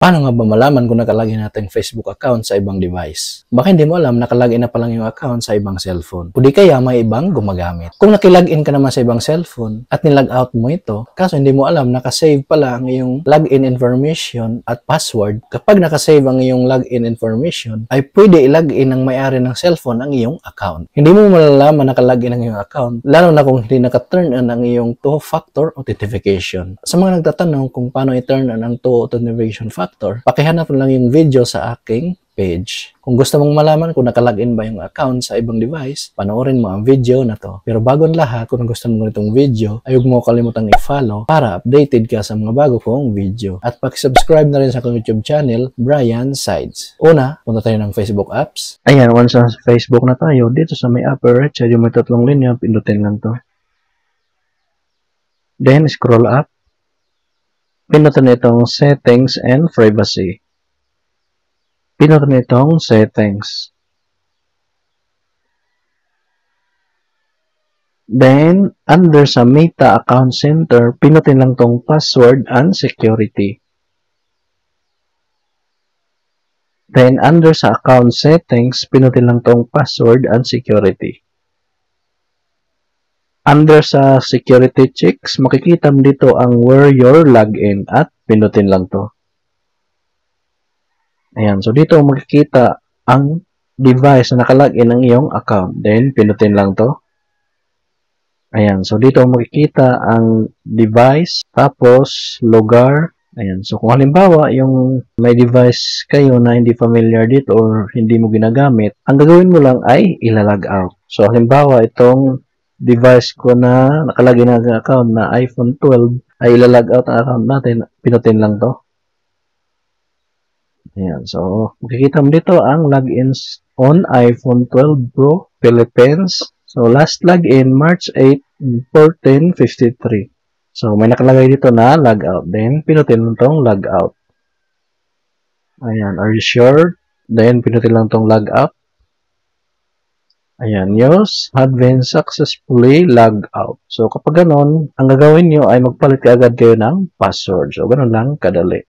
Paano nga ba malaman kung nakalagin natin Facebook account sa ibang device? Baka hindi mo alam nakalagin na palang yung account sa ibang cellphone. O di kaya may ibang gumagamit. Kung nakilagin ka naman sa ibang cellphone at nilag out mo ito, kaso hindi mo alam nakasave pala ang iyong login information at password, kapag nakasave ang iyong login information, ay pwede ilagin ng may-ari ng cellphone ang iyong account. Hindi mo malalaman nakalagin ang iyong account, lalo na kung hindi naka-turn on ang iyong two-factor authentication. Sa mga nagtatanong kung paano i-turn on ang two-factor authentication pakihanap lang yung video sa aking page. Kung gusto mong malaman kung nakalagin ba yung account sa ibang device, panoorin mo ang video na to. Pero bago ang lahat, kung gusto mo itong video, ay huwag mo kalimutang i-follow para updated ka sa mga bago kong video. At pag-subscribe na rin sa aking YouTube channel, Brian Sides. Una, punta tayo ng Facebook apps. Ayan, once sa Facebook na tayo, dito sa may upper right side, yung may tatlong linya, pindutin lang to. Then, scroll up. Pinutin itong Settings and Privacy. Pinutin itong Settings. Then, under sa Meta Account Center, pinutin lang itong Password and Security. Then, under sa Account Settings, pinutin lang itong Password and Security. Under sa security checks, makikita mo dito ang where your login at pinutin lang to. Ayan, so dito makikita ang device na nakalagin ng iyong account. Then, pinutin lang to. Ayan, so dito makikita ang device, tapos lugar. Ayan, so kung halimbawa yung may device kayo na hindi familiar dito or hindi mo ginagamit, ang gagawin mo lang ay ilalag out. So halimbawa itong device ko na nakalagay na sa account na iPhone 12 ay ilalog out ang account natin, pinutin lang to. Ayan, so makikita mo dito ang logins on iPhone 12 Pro Philippines. So last login March 8, 14:53. So may nakalagay dito na log out, then pinutin lang tong log out. Ayan, are you sure? Then pinutin lang tong log out. Ayan, news had been successfully logged out. So, kapag ganon, ang gagawin nyo ay magpalit agad kayo ng password. So, ganon lang kadali.